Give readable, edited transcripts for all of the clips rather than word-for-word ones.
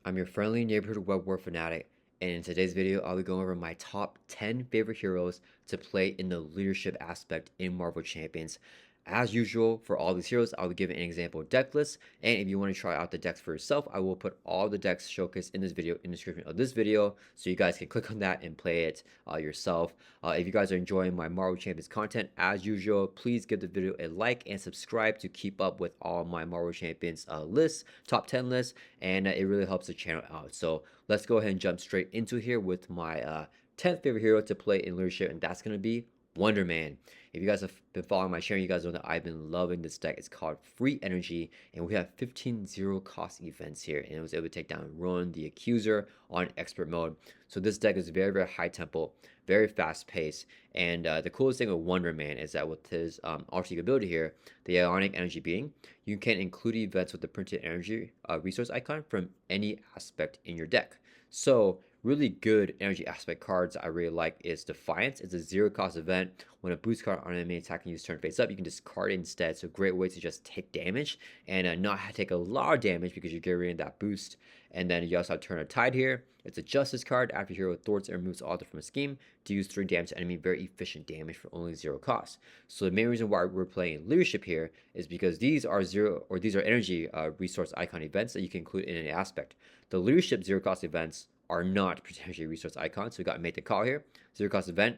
I'm your friendly neighborhood Web-Warrior Fanatic, and in today's video, I'll be going over my top 10 favorite heroes to play in the leadership aspect in Marvel Champions. As usual, for all these heroes, I'll be giving an example deck list, and if you want to try out the decks for yourself, I will put all the decks showcased in this video in the description of this video, so you guys can click on that and play it yourself. If you guys are enjoying my Marvel Champions content, as usual, please give the video a like and subscribe to keep up with all my Marvel Champions lists, top 10 lists, and it really helps the channel out. So let's go ahead and jump straight into here with my 10th favorite hero to play in leadership, and that's going to be Wonder Man. If you guys have been following my channel, you guys know that I've been loving this deck. It's called Free Energy, and we have 15 zero cost events here, and it was able to take down Ronan the Accuser on expert mode. So this deck is very, very high tempo, very fast paced, and the coolest thing with Wonder Man is that with his alter ability here, the Ionic Energy Being, you can include events with the printed energy resource icon from any aspect in your deck. So really good energy aspect cards I really like is Defiance. It's a zero cost event. When a boost card on an enemy attacking you turn face up, you can discard it instead. So great way to just take damage and not take a lot of damage because you're getting that boost. And then you also have Turn of Tide here. It's a Justice card. After hero with Thor's and removes author from a scheme to use 3 damage to enemy. Very efficient damage for only 0 cost. So the main reason why we're playing leadership here is because these are energy resource icon events that you can include in an aspect. The leadership 0 cost events are not potentially resource icons. So we got to make the call here. 0 cost event,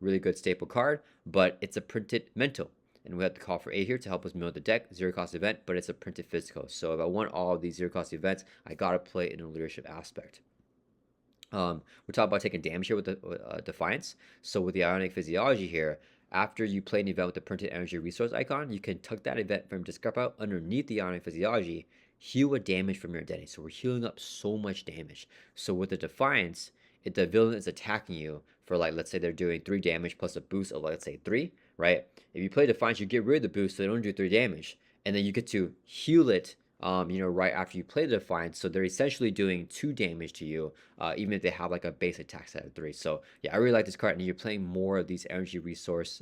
really good staple card, but it's a printed mental. And we have to call for 8 here to help us mill the deck. 0 cost event, but it's a printed physical. So if I want all of these 0 cost events, I got to play in a leadership aspect. We're talking about taking damage here with the Defiance. So with the Ionic Physiology here, after you play an event with the printed energy resource icon, you can tuck that event from discard pile underneath the Ionic Physiology, heal a damage from your identity. So we're healing up so much damage. So with the Defiance, if the villain is attacking you for, like, let's say they're doing 3 damage plus a boost of, let's say 3, right? If you play Defiance, you get rid of the boost so they don't do 3 damage, and then you get to heal it right after you play the Defiance. So they're essentially doing 2 damage to you, even if they have like a base attack set of 3. So yeah, I really like this card, and you're playing more of these energy resource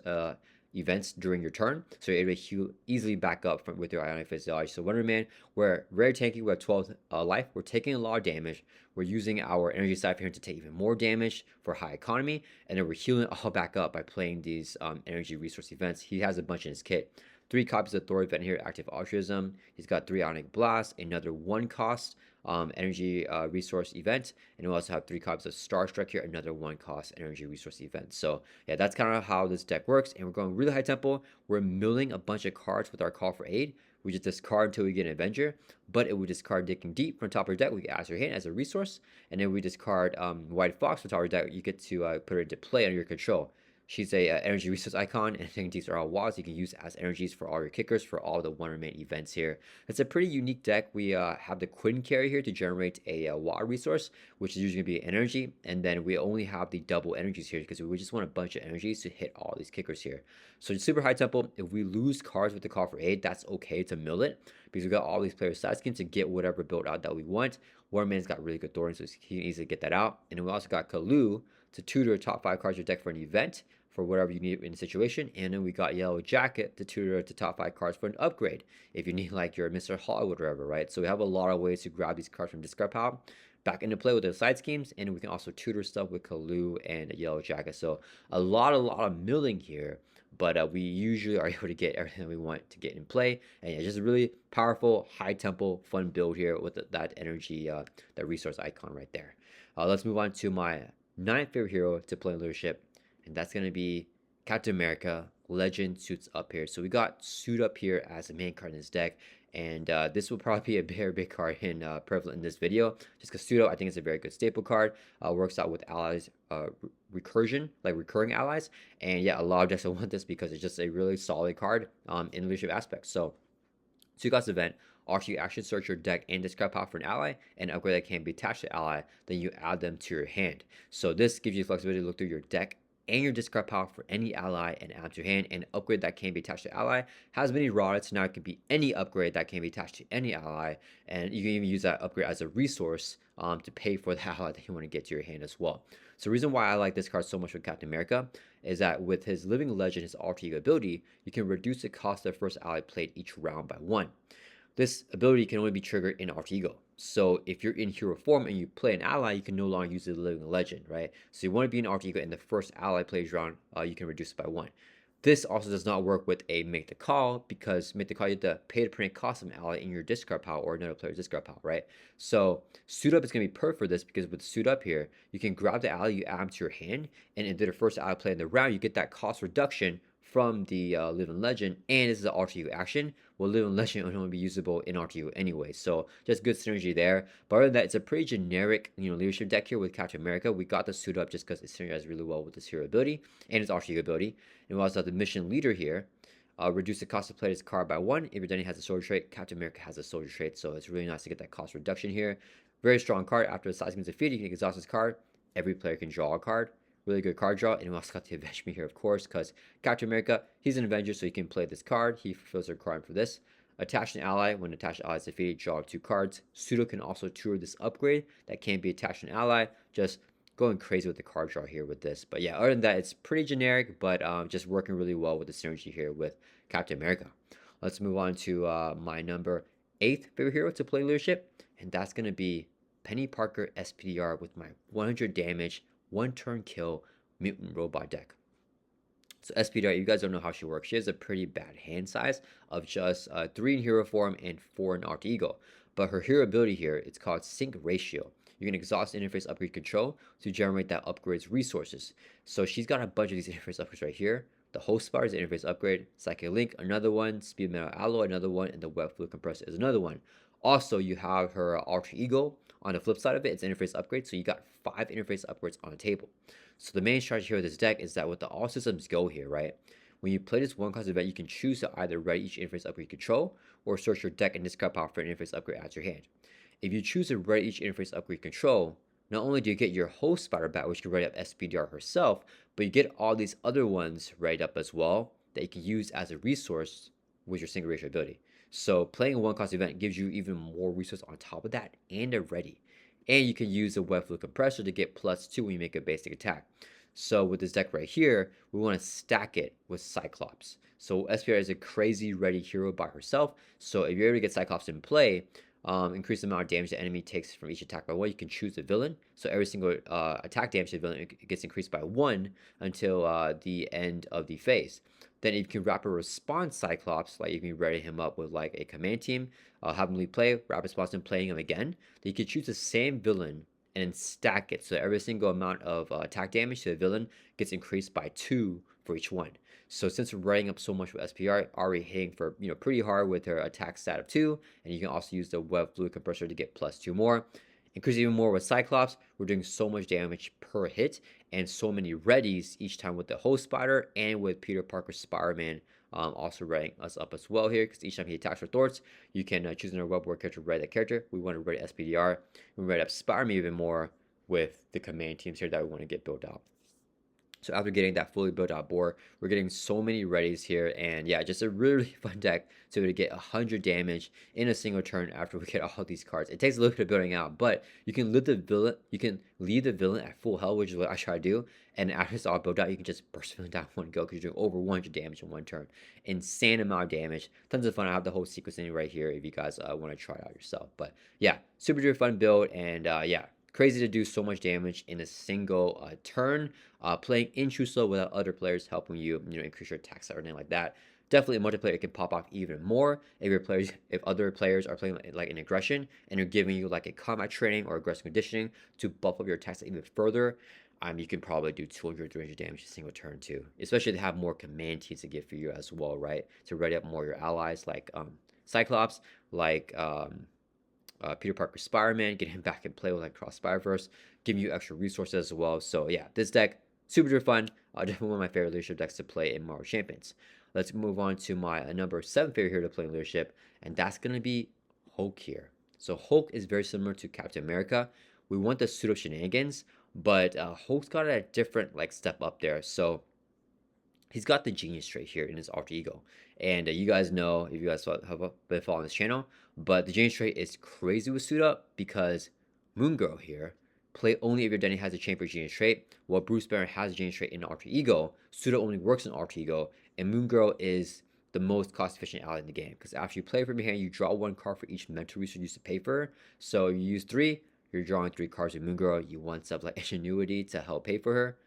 events during your turn, so you're able to easily back up with your Ionic Physiology. So Wonder Man, we're very tanky. We have 12 life. We're taking a lot of damage. We're using our energy siphon here to take even more damage for high economy, and then we're healing all back up by playing these energy resource events. He has a bunch in his kit. 3 copies of Thor event here, active altruism. He's got 3 Ionic Blast, another 1 cost energy resource event, and we also have 3 copies of Starstruck here, another 1 cost energy resource event. So yeah, that's kind of how this deck works, and we're going really high tempo. We're milling a bunch of cards with our call for aid. We just discard until we get an Avenger, but it would discard Digging Deep from top of your deck. We can add your hand as a resource, and then we discard White Fox from top of your deck. You get to put her into play under your control. She's a energy resource icon, and Digging Deeps are all walls you can use as energies for all your kickers for all the Wonder Man events here. It's a pretty unique deck. We have the Quinn carry here to generate a water resource, which is usually going to be energy, and then we only have the double energies here because we just want a bunch of energies to hit all these kickers here. So it's super high tempo. If we lose cards with the call for aid, that's okay to mill it because we got all these player side schemes to get whatever build out that we want. Wonder Man's got really good Thor, so he can easily get that out. And then we also got Kalu to tutor top 5 cards of your deck for an event for whatever you need in the situation. And then we got Yellow Jacket to tutor to top 5 cards for an upgrade if you need like your Mr. Hollywood or whatever, right? So we have a lot of ways to grab these cards from discard pile back into play with the side schemes, and we can also tutor stuff with Kalu and Yellow Jacket. So a lot of milling here, but we usually are able to get everything we want to get in play. And yeah, just a really powerful, high tempo, fun build here with that energy, that resource icon right there. Let's move on to my 9th favorite hero to play in leadership, and that's going to be Captain America. Legend suits up here. So we got Suit up here as the main card in this deck, and this will probably be a very big card in prevalent in this video, just because Suit up, I think, is a very good staple card. Works out with allies, recursion, like recurring allies, and yeah, a lot of decks will want this because it's just a really solid card in leadership aspects. So Suit cost event. After you action search your deck and discard power for an ally, and upgrade that can be attached to the ally, then you add them to your hand. So this gives you flexibility to look through your deck and your discard pile for any ally and add to your hand. And upgrade that can be attached to ally has many eroded, so now it can be any upgrade that can be attached to any ally, and you can even use that upgrade as a resource to pay for the ally that you want to get to your hand as well. So the reason why I like this card so much with Captain America is that with his Living Legend, his alter ego ability, you can reduce the cost of the first ally played each round by 1. This ability can only be triggered in alter ego. So if you're in hero form and you play an ally, you can no longer use the living legend, right? So you want to be an alter ego, and the first ally plays round, you can reduce it by 1. This also does not work with a make the call, because make the call, you have to pay to print cost of an ally in your discard pile or another player's discard pile, right? So suit up is going to be perfect for this, because with suit up here, you can grab the ally, you add them to your hand, and into the first ally play in the round, you get that cost reduction from the living legend, and this is an alter ego action. Well, living legend will only be usable in alter ego anyway, so just good synergy there. But other than that, it's a pretty generic, leadership deck here with Captain America. We got the suit up just because it synergizes really well with this hero ability and its alter ego ability. And we also have the mission leader here. Reduce the cost to play this card by 1. If your Denny has a soldier trait, Captain America has a soldier trait, so it's really nice to get that cost reduction here. Very strong card. After the size is defeated, you can exhaust this card. Every player can draw a card. Really good card draw. And we also got the Avenge Me here, of course, because Captain America, he's an Avenger, so he can play this card. He fulfills a requirement for this. Attach an ally. When attached ally is defeated, draw 2 cards. Pseudo can also trigger this upgrade that can't be attached to an ally. Just going crazy with the card draw here with this. But yeah, other than that, it's pretty generic, but just working really well with the synergy here with Captain America. Let's move on to my number 8th favorite hero to play leadership, and that's going to be Penny Parker SPDR with my 100 damage, 1-turn kill mutant robot deck. So SPDR, you guys don't know how she works. She has a pretty bad hand size of just 3 in hero form and 4 in alter ego. But her hero ability here, it's called Sync Ratio. You can exhaust interface upgrade control to generate that upgrade's resources. So she's got a bunch of these interface upgrades right here. The host bar is an interface upgrade, Psychic Link, another one, Speed Metal Alloy, another one, and the Web Fluid Compressor is another one. Also, you have her alter ego. On the flip side of it, it's interface upgrade, so you got 5 interface upgrades on the table. So the main strategy here with this deck is that with the all systems go here, right? When you play this one-cost event, you can choose to either ready each interface upgrade you control, or search your deck and discard power for an interface upgrade at your hand. If you choose to ready each interface upgrade control, not only do you get your host spider back, which can ready up SPDR herself, but you get all these other ones ready up as well that you can use as a resource with your single ratio ability. So playing a one-cost event gives you even more resources on top of that, and a ready. And you can use the Web Fluid Compressor to get +2 when you make a basic attack. So with this deck right here, we want to stack it with Cyclops. So SPR is a crazy ready hero by herself. So if you're able to get Cyclops in play, increase the amount of damage the enemy takes from each attack by 1, you can choose a villain. So every single attack damage to the villain gets increased by 1 until the end of the phase. Then if you can rapid response Cyclops, like you can ready him up with like a command team, have him play, rapid response and playing him again, then you can choose the same villain and then stack it. So every single amount of attack damage to the villain gets increased by 2 for each one. So since we're writing up so much with SPR, already hitting for pretty hard with her attack stat of 2, and you can also use the Web Fluid Compressor to get +2 more. Increase even more with Cyclops. We're doing so much damage per hit and so many readies each time with the host spider and with Peter Parker Spider-Man also readying us up as well here, because each time he attacks for thwarts, you can choose another Web-Warrior character to ready that character. We want to ready SPDR. We ready up Spider-Man even more with the command teams here that we want to get built out. So after getting that fully built out board, we're getting so many readies here, and yeah, just a really fun deck to be able to get 100 damage in a single turn after we get all these cards. It takes a little bit of building out, but you can leave the villain at full health, which is what I try to do. And after it's all built out, you can just burst villain down one go, because you're doing over 100 damage in one turn. Insane amount of damage. Tons of fun. I have the whole sequencing right here if you guys want to try it out yourself. But yeah, super duper fun build, and yeah, crazy to do so much damage in a single turn. Playing in true slow without other players helping you, increase your attack stat or anything like that. Definitely multiplayer, it can pop off even more if other players are playing like an aggression and are giving you like a combat training or aggressive conditioning to buff up your attack stat even further. You can probably do 200, 300 damage a single turn too. Especially to have more command teams to give for you as well, right? To ready up more of your allies like Cyclops, like Peter Parker Spider-Man, get him back in play with like Cross Spider-Verse, giving you extra resources as well. So yeah, this deck, super duper fun. Definitely one of my favorite leadership decks to play in Marvel Champions. Let's move on to my number 7 favorite hero to play in leadership, and that's going to be Hulk here. So Hulk is very similar to Captain America. We want the pseudo shenanigans, but Hulk's got a different like step up there. So he's got the genius trait here in his alter ego. And you guys know, if you guys have been following this channel, but the genius trait is crazy with suit up, because Moon Girl here, play only if your Denny has a champion genius trait, while Bruce Banner has a genius trait in alter ego. Suit up only works in alter ego, and Moon Girl is the most cost efficient ally in the game. Because after you play from your hand, you draw 1 card for each mental resource used to pay for her. So you use 3, you're drawing 3 cards with Moon Girl. You want stuff like Ingenuity to help pay for her.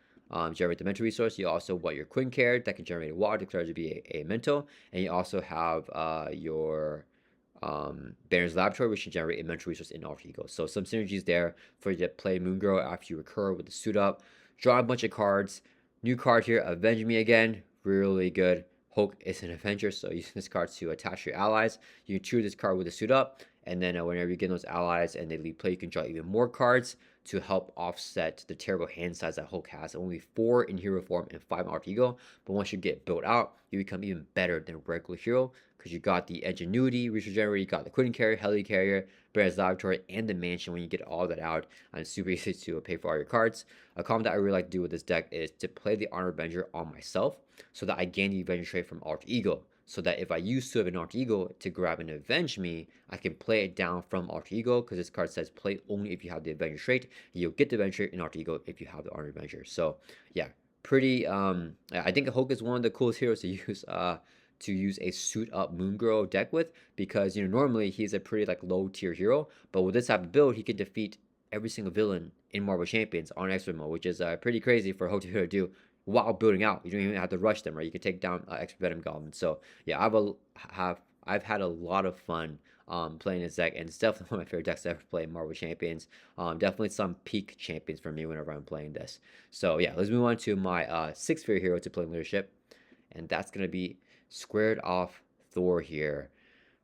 Generate the mental resource. You also want your Quinn card that can generate a water declared to be a mental. And you also have your Banner's Laboratory, which can generate a mental resource in alter ego. So some synergies there for you to play Moon Girl after you recur with the suit up. Draw a bunch of cards. New card here, Avenge Me again. Really good. Hulk is an Avenger, so use this card to attach your allies. You can choose this card with the suit up, and then whenever you get those allies and they leave play, you can draw even more cards to help offset the terrible hand size that Hulk has. Only 4 in hero form and 5 in alter ego. But once you get built out, you become even better than a regular hero because you got the Ingenuity, Resource Generator, you got the Quinn Carrier, Heli Carrier, Bear's Laboratory, and the Mansion. When you get all that out, and it's super easy to pay for all your cards. A comment that I really like to do with this deck is to play the Honor Avenger on myself so that I gain the Avenger trait from alter ego. So that if I use 2 of an alter ego to grab and avenge me, I can play it down from alter ego because this card says play only if you have the Avenger trait. You'll get the Avenger trait in alter ego if you have the Honor Avenger. So yeah, pretty. I think Hulk is one of the coolest heroes to use a suit up Moon Girl deck with because normally he's a pretty like low tier hero, but with this type of build he can defeat every single villain in Marvel Champions on expert mode, which is pretty crazy for Hulk to do while building out. You don't even have to rush them, right? You can take down extra Venom Goblin. So yeah, I've had a lot of fun playing this deck, and it's definitely one of my favorite decks to ever play in Marvel Champions. Definitely some peak champions for me whenever I'm playing this. So yeah, let's move on to my 6th favorite hero to play in leadership, and that's gonna be squared off Thor here.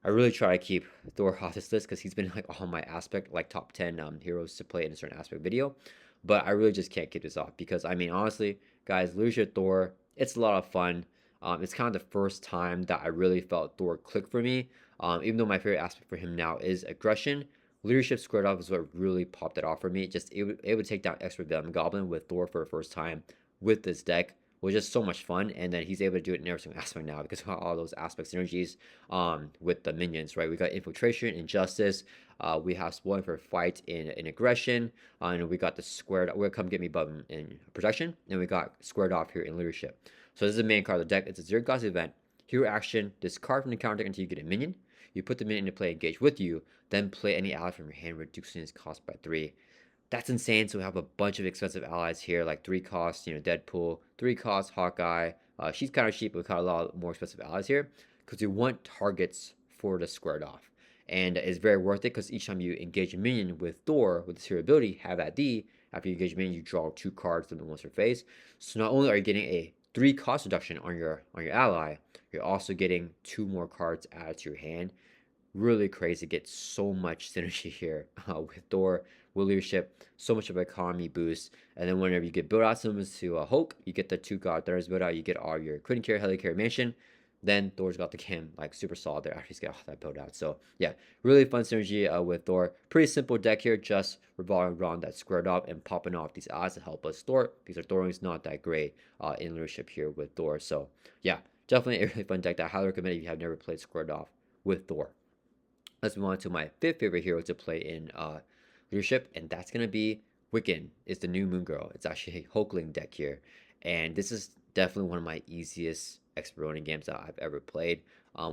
I really try to keep Thor off this list because he's been like on my aspect, like top 10 heroes to play in a certain aspect video. But I really just can't keep this off because, I mean, honestly, guys, leadership Thor, it's a lot of fun. It's kind of the first time that I really felt Thor click for me. Even though my favorite aspect for him now is aggression, leadership squared off is what really popped it off for me. Just it would take down extra Venom Goblin with Thor for the first time with this deck was just so much fun, and then he's able to do it in every single aspect now because of all those aspect synergies with the minions, right? We got infiltration, injustice, we have spoiling for fight in aggression, and we got the squared. We'll come get me button in protection, and we got squared off here in leadership. So this is the main card of the deck. It's a 0 cost event. Hero action: discard from the counter until you get a minion. You put the minion into play, engage with you, then play any ally from your hand, reducing its cost by 3. That's insane. So we have a bunch of expensive allies here, like 3 costs, Deadpool, 3 costs, Hawkeye. She's kind of cheap, but we got a lot more expensive allies here because we want targets for the squared off. And it's very worth it because each time you engage a minion with Thor, with this hero ability, have at D, after you engage a minion, you draw 2 cards from the monster face. So not only are you getting a 3 cost reduction on your ally, you're also getting 2 more cards added to your hand. Really crazy. Get so much synergy here with Thor, with leadership, so much of an economy boost. And then whenever you get build out summons to Hulk, you get the 2 god thunders build out, you get all your Quinn Carrier, Heli Carrier, Mansion. Then Thor's got the cam like super solid there after he's got all that build out. So yeah, really fun synergy with Thor. Pretty simple deck here, just revolving around that squared up and popping off these odds to help us Thor because our Thoring's not that great in leadership here with Thor. So yeah, definitely a really fun deck that I highly recommend if you have never played squared off with Thor. Let's move on to my 5th favorite hero to play in leadership, and that's going to be Wiccan. It's the new Moon Girl. It's actually a Hulkling deck here, and this is definitely one of my easiest exploring games that I've ever played.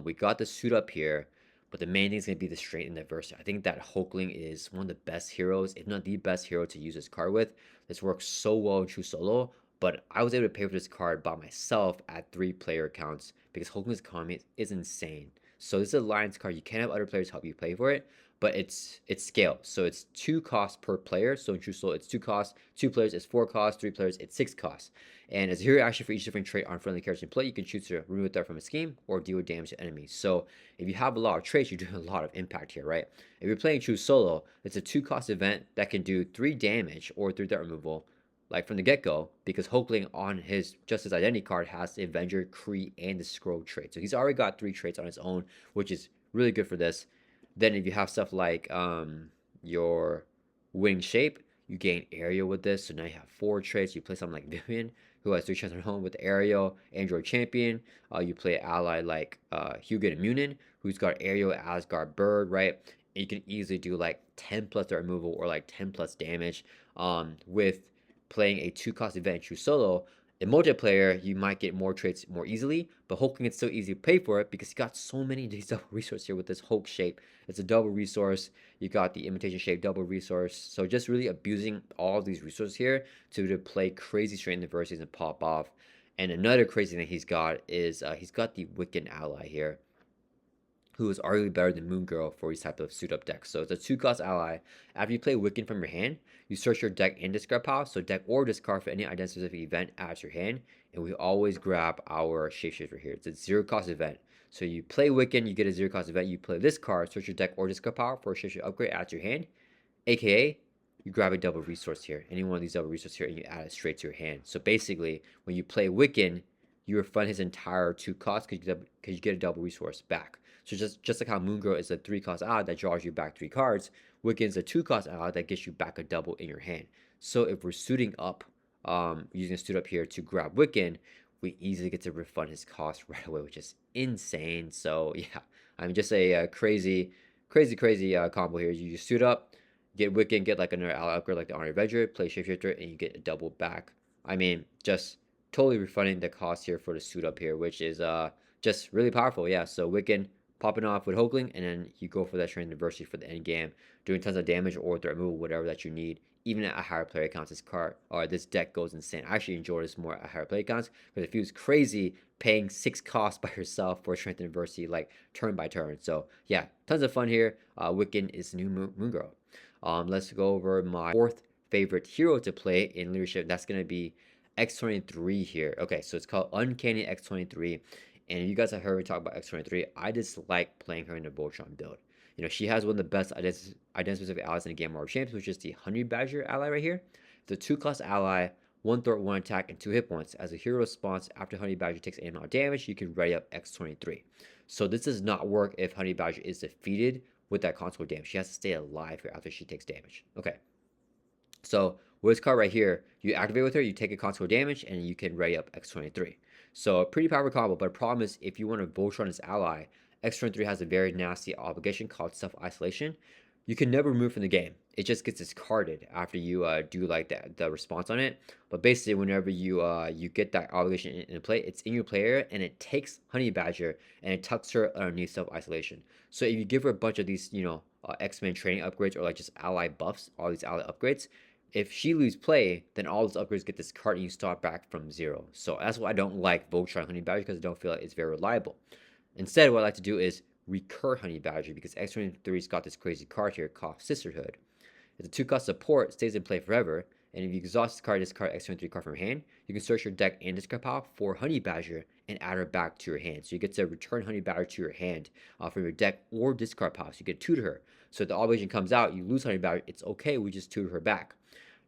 We got the suit up here, but the main thing is going to be the strength and diversity. I think that Hulkling is one of the best heroes, if not the best hero to use this card with. This works so well in true solo, but I was able to pay for this card by myself at 3 player accounts because Hulkling's economy is insane. So this is a alliance card. You can't have other players help you play for it, but it's scaled. So it's 2 costs per player. So in true solo, it's 2 costs. 2 players, it's 4 costs. 3 players, it's 6 costs. And as a hero action for each different trait on friendly characters in play, you can choose to remove a threat from a scheme or deal damage to enemies. So if you have a lot of traits, you're doing a lot of impact here, right? If you're playing true solo, it's a 2 cost event that can do 3 damage or 3 threat removal, like from the get-go, because Hulkling on his Justice Identity card has the Avenger, Kree, and the Scroll trait. So he's already got 3 traits on his own, which is really good for this. Then if you have stuff like your Wing Shape, you gain Aerial with this. So now you have 4 traits. You play something like Vivian, who has 3 traits on her own with Aerial, Android Champion. You play an ally like Hugin Munin, who's got Aerial, Asgard, Bird, right? And you can easily do like 10 plus threat removal or like 10 plus damage with playing a 2 cost event true solo. In multiplayer, you might get more traits more easily, but Hulkling it's still easy to pay for it because you got so many of these double resources here with this Hulk shape. It's a double resource. You got the imitation shape double resource. So just really abusing all of these resources here to play crazy straight universities and pop off. And another crazy thing he's got is he's got the Wiccan ally here, who is arguably better than Moon Girl for these type of suit up decks. So it's a 2-cost ally. After you play Wiccan from your hand, you search your deck and discard pile. So deck or discard for any identity specific event adds your hand. And we always grab our Shapeshifter here. It's a 0-cost event. So you play Wiccan, you get a 0-cost event. You play this card, search your deck or discard pile for a Shapeshifter upgrade, adds your hand. AKA, you grab a double resource here. Any one of these double resources here, and you add it straight to your hand. So basically, when you play Wiccan, you refund his entire 2 costs because you get a double resource back. So just like how Moon Girl is a 3-cost ally that draws you back 3 cards, Wiccan's a 2-cost ally that gets you back a double in your hand. So if we're suiting up, using a suit up here to grab Wiccan, we easily get to refund his cost right away, which is insane. So yeah, I mean, just a crazy combo here. You just suit up, get Wiccan, get like another ally upgrade like the Honorary Avenger, play Shapeshifter, and you get a double back. I mean, just totally refunding the cost here for the suit up here, which is just really powerful. Yeah, so Wiccan popping off with Hulkling, and then you go for that Strength University for the end game, doing tons of damage or threat removal, whatever that you need. Even at a higher player counts, this card or this deck goes insane. I actually enjoy this more at higher player counts because it feels crazy paying 6 costs by yourself for Strength University, like turn by turn. So yeah, tons of fun here. Wiccan is the new Moon Girl. Let's go over my 4th favorite hero to play in leadership. That's gonna be X23 here. Okay, so it's called Uncanny X23. And if you guys have heard me talk about X23, I just like playing her in the Voltron build. You know, she has one of the best identity-specific allies in the game of champs, which is the Honey Badger ally right here. It's a 2-cost ally, 1 threat, 1 attack, and 2 hit points. As a hero response, after Honey Badger takes any amount of damage, you can ready up X23. So this does not work if Honey Badger is defeated with that consequent damage. She has to stay alive here after she takes damage. Okay. So with this card right here, you activate with her, you take a consequent damage, and you can ready up X23. So a pretty powerful combo, but the problem is if you want to Voltron as ally, X23 has a very nasty obligation called self-isolation. You can never remove from the game. It just gets discarded after you do like the response on it. But basically, whenever you get that obligation in play, it's in your player, and it takes Honey Badger and it tucks her underneath self-isolation. So if you give her a bunch of these, X-Men training upgrades or like just ally buffs, all these ally upgrades, if she leaves play, then all those upgrades get discarded and you start back from 0. So that's why I don't like Voltron Honey Badger, because I don't feel like it's very reliable. Instead, what I like to do is recur Honey Badger, because X23's got this crazy card here called Sisterhood. It's a 2-cost support, stays in play forever, and if you exhaust this card, discard X23 card from your hand, you can search your deck and discard pile for Honey Badger and add her back to your hand. So you get to return Honey Badger to your hand from your deck or discard pile. So you get 2 to her. So if the obligation comes out, you lose Honey Badger, it's okay, we just 2 her back.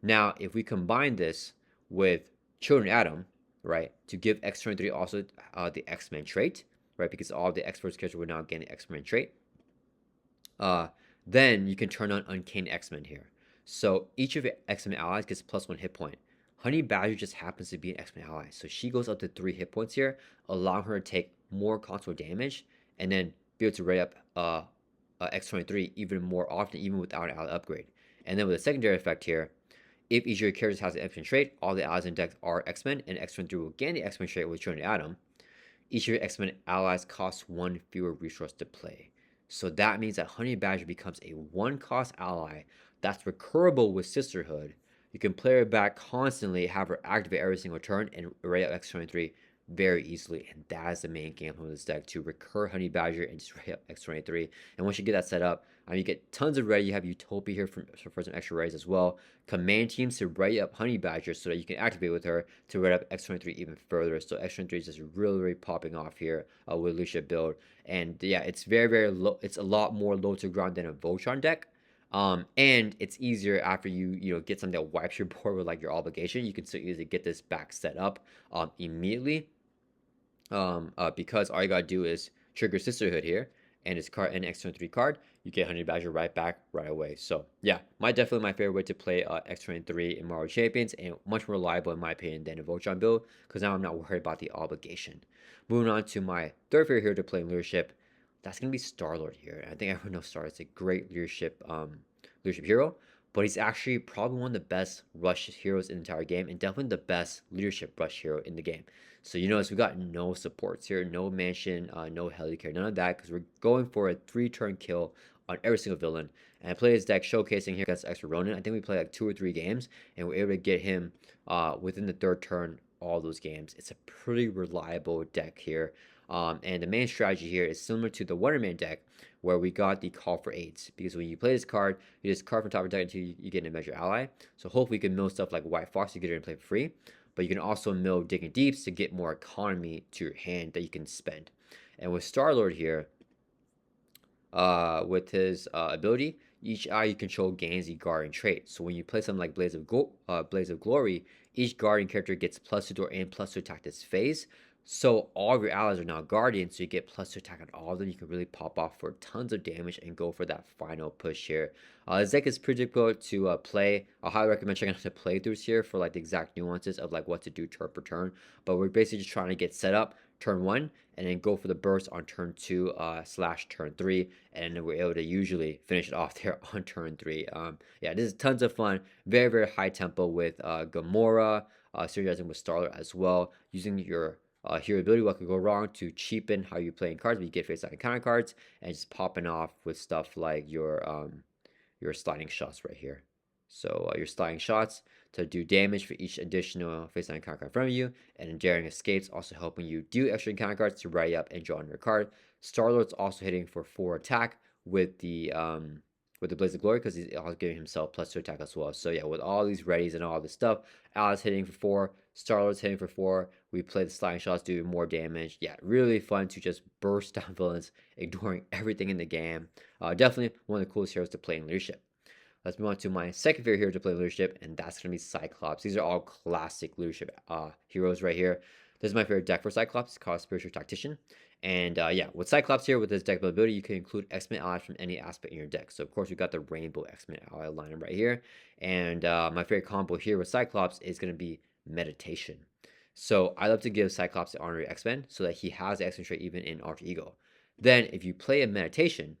Now, if we combine this with Children Atom, right, to give X23 also the X-Men trait, right, because all the X-Force characters will now gain the X-Men trait, then you can turn on Uncanny X-Men here. So each of your X-Men allies gets +1 hit point. Honey Badger just happens to be an X-Men ally, so she goes up to 3 hit points here, allowing her to take more console damage, and then be able to rate up X23 even more often, even without an ally upgrade. And then with a secondary effect here, if each of your characters has an X-Men trait, all the allies in deck are X-Men, and X-23 will gain the X-Men trait with Children Atom. Each of your X-Men allies costs 1 fewer resource to play. So that means that Honey Badger becomes a 1-cost ally that's recurable with Sisterhood. You can play her back constantly, have her activate every single turn, and array up X23 very easily. And that is the main game plan of this deck, to recur Honey Badger and just array up X23. And once you get that set up, you get tons of ready. You have Utopia here for some extra rays as well. Command teams to ready up Honey Badger so that you can activate with her to ready up X23 even further. So X23 is just really popping off here with leadership build. And yeah, it's very low. It's a lot more low to ground than a Voltron deck. And it's easier after you get something that wipes your board with like your obligation. You can so easily get this back set up immediately. Because all you gotta do is trigger Sisterhood here, and its card an X23 card, you get Honey Badger right back right away. So yeah, definitely my favorite way to play X23 in Marvel Champions, and much more reliable in my opinion than a Voltron build, because now I'm not worried about the obligation. Moving on to my 3rd favorite hero to play in leadership, that's gonna be Star-Lord here. I think everyone knows Star is a great leadership hero, but he's actually probably one of the best rush heroes in the entire game, and definitely the best leadership rush hero in the game. So you notice we got no supports here, no mansion, no helicarrier, none of that, because we're going for a 3-turn kill on every single villain. And I play his deck showcasing here against extra Ronin. I think we played like 2 or 3 games, and we're able to get him within the 3rd turn all those games. It's a pretty reliable deck here. And the main strategy here is similar to the Wonderman deck, where we got the call for aids, because when you play this card, you just card from top of deck until you get a measure ally. So hopefully you can mill stuff like White Fox to get it and play for free, but you can also mill Digging Deeps to get more economy to your hand that you can spend. And with Star-Lord here, with his ability, each ally you control gains a guardian trait. So when you play something like Blaze of Glory, each guardian character gets +2 to and +2 attack this phase. So all of your allies are now guardians, so you get +2 attack on all of them. You can really pop off for tons of damage and go for that final push here. This deck is pretty difficult to play. I highly recommend checking out the playthroughs here for like the exact nuances of like what to do turn per turn. But we're basically just trying to get set up turn 1 and then go for the burst on turn 2 / turn 3, and then we're able to usually finish it off there on turn 3. Yeah, this is tons of fun. Very, very high tempo with Gamora, synergizing with Starlord as well, using your hero ability. What could go wrong to cheapen how you play in cards, but you get face down counter cards, and just popping off with stuff like your sliding shots right here. So your sliding shots to do damage for each additional face down counter card in front of you, and Enduring Escapes also helping you do extra counter cards to ready up and draw on your card. Star-Lord's also hitting for 4 attack with the Blaze of Glory, because he's also giving himself +2 attack as well. So yeah, with all these readies and all this stuff, Alice hitting for 4, Star-Lord's hitting for 4. We play the sliding shots, doing more damage. Yeah, really fun to just burst down villains, ignoring everything in the game. Definitely one of the coolest heroes to play in leadership. Let's move on to my second favorite hero to play leadership, and that's going to be Cyclops. These are all classic leadership heroes right here. This is my favorite deck for Cyclops. It's called Spiritual Tactician. And yeah, with Cyclops here, with his deck ability, you can include X-Men allies from any aspect in your deck. So, of course, we've got the Rainbow X-Men ally lineup right here. And my favorite combo here with Cyclops is going to be Meditation. So, I love to give Cyclops the honorary X-Men so that he has the X-Men trait even in Alter Ego. Then, if you play a Meditation,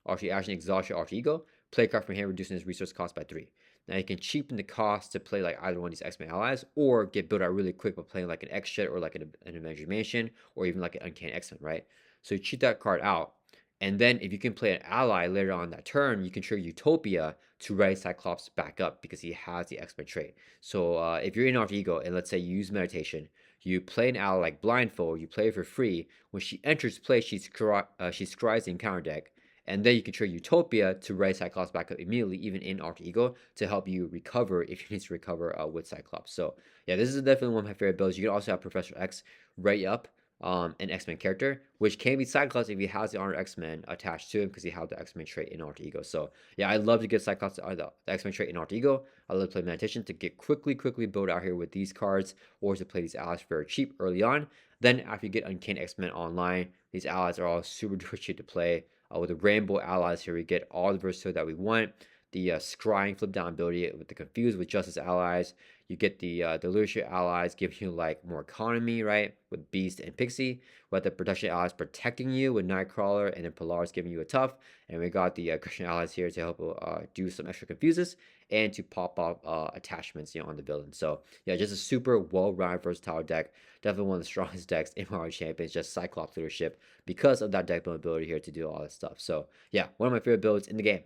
after you actually exhaust your Alter Ego, play a card from hand, reducing his resource cost by 3. Now you can cheapen the cost to play like either one of these X-Men allies, or get built out really quick by playing like an X-Jet or like an Avengers Mansion, or even like an Uncanny X-Men, right? So you cheat that card out, and then if you can play an ally later on that turn, you can trigger Utopia to raise Cyclops back up because he has the X-Men trait. So if you're in Alter Ego, and let's say you use Meditation, you play an ally like Blindfold, you play it for free. When she enters play, she scries the encounter deck, and then you can trigger Utopia to raise Cyclops back up immediately, even in Alter Ego, to help you recover if you need to recover with Cyclops. So yeah, this is definitely one of my favorite builds. You can also have Professor X right up an X-Men character, which can be Cyclops if he has the Honored X-Men attached to him, because he has the X-Men trait in Alter Ego. So yeah, I love to give Cyclops the X-Men trait in Alter Ego. I love to play Meditation to get quickly build out here with these cards, or to play these allies very cheap early on. Then after you get Uncanny X-Men online, these allies are all super duper cheap to play. With the Rainbow allies here, we get all the versatility that we want. The scrying flip down ability with the Confused with Justice allies. You get the Leadership allies giving you like more economy, right? With Beast and Pixie. With the Protection allies protecting you with Nightcrawler, and then Polaris giving you a tough. And we got the Christian allies here to help do some extra Confuses and to pop up attachments, on the villain. So yeah, just a super well-rounded versatile deck. Definitely one of the strongest decks in Mario Champions, just Cyclops leadership, because of that deck building ability here to do all this stuff. So yeah, one of my favorite builds in the game.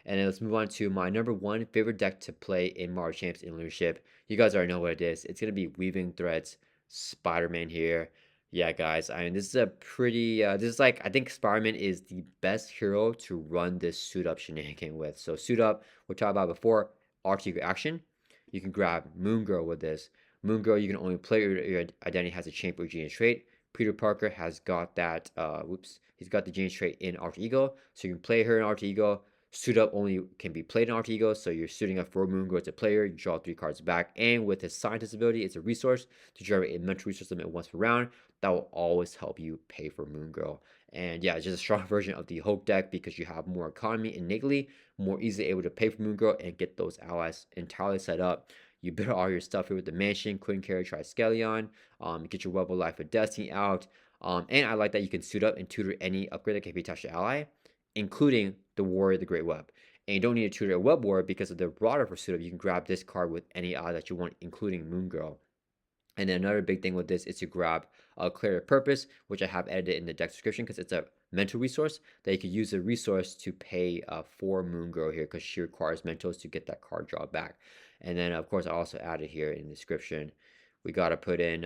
And then let's move on to my number 1 favorite deck to play in Mario Champs in leadership. You guys already know what it is. It's going to be Weaving Threads Spider-Man here. Yeah, guys, I mean, this is a pretty, this is like, I think Spider-Man is the best hero to run this suit up shenanigan with. So suit up, we talked about before, Alter Ego action. You can grab Moon Girl with this. Moon Girl, you can only play your identity has a champ or genius trait. Peter Parker has got that, he's got the genius trait in Alter Ego. So you can play her in Alter Ego. Suit up only can be played in Alter Ego, so you're suiting up for Moon Girl as a player, you draw 3 cards back, and with his Scientist ability, it's a resource to generate a mental resource limit once per round. That will always help you pay for Moon Girl. And yeah, it's just a strong version of the Hulk deck because you have more economy innately, more easily able to pay for Moon Girl and get those allies entirely set up. You build all your stuff here with the Mansion, Queen Carry, Triskelion, get your Web of Life of Destiny out. And I like that you can suit up and tutor any upgrade that can be attached to ally, including the Warrior of the Great Web. And you don't need a tutor or web warrior because of the broader pursuit of you can grab this card with any ally that you want, including Moon Girl. And then another big thing with this is to grab a Clear Purpose, which I have edited in the deck description because it's a mental resource that you could use a resource to pay for Moon Girl here because she requires mentals to get that card draw back. And then of course I also added here in the description, we gotta put in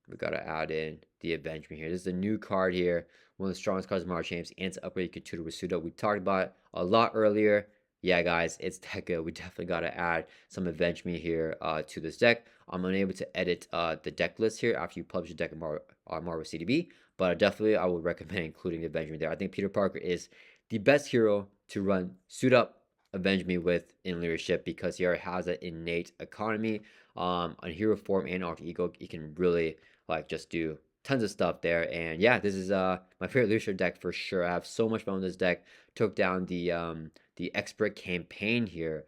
we gotta add in the Avenge Me here. This is a new card here, one of the strongest cards in Marvel Champs, and it's upgrade you can tutor with Suda. We talked about it a lot earlier. Yeah, guys, it's that good. We definitely gotta add some Avenge Me here to this deck. I'm unable to edit the deck list here after you publish a deck of Marvel CDB, but definitely I would recommend including the Avenge Me there. I think Peter Parker is the best hero to run Suit Up Avenge Me with in leadership because he already has an innate economy on hero form and alter ego. He can really like just do tons of stuff there. And yeah, this is my favorite leadership deck for sure. I have so much fun with this deck. Took down the expert campaign here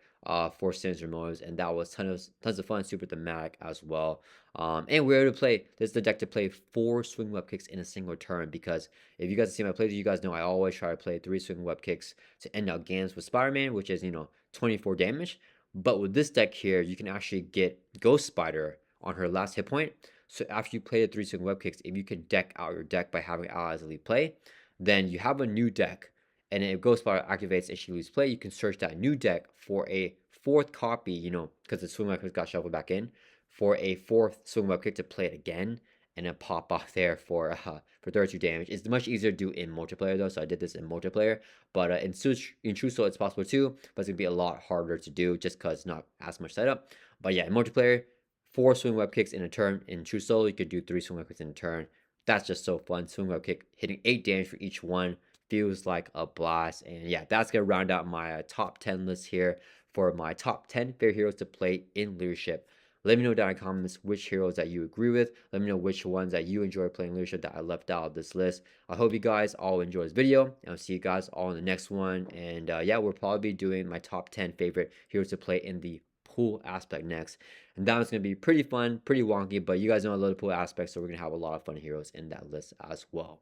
for Sinister Motives, and that was tons of fun, super thematic as well. And we're able to play, this is the deck to play 4 swing web kicks in a single turn, because if you guys see my plays, you guys know I always try to play 3 swing web kicks to end out games with Spider-Man, which is, 24 damage. But with this deck here, you can actually get Ghost Spider on her last hit point. So after you play the 3 swing web kicks, if you can deck out your deck by having allies elite play, then you have a new deck. And if Ghost Spider activates and she leaves play, you can search that new deck for a 4th copy, because the swing web kick got shuffled back in, for a 4th swing web kick to play it again, and then pop off there for 32 damage. It's much easier to do in multiplayer though, so I did this in multiplayer. But in Truso it's possible too, but it's gonna be a lot harder to do just because it's not as much setup. But yeah, in multiplayer, 4 swing web kicks in a turn. In True Solo, you could do 3 swing web kicks in a turn. That's just so fun. Swing web kick hitting 8 damage for each one feels like a blast. And yeah, that's gonna round out my top 10 list here for my top 10 favorite heroes to play in leadership. Let me know down in the comments which heroes that you agree with. Let me know which ones that you enjoy playing leadership that I left out of this list. I hope you guys all enjoy this video, and I'll see you guys all in the next one. And yeah, we'll probably be doing my top 10 favorite heroes to play in the pool aspect next. And that one's going to be pretty fun, pretty wonky, but you guys know I love the pool aspect, so we're going to have a lot of fun heroes in that list as well.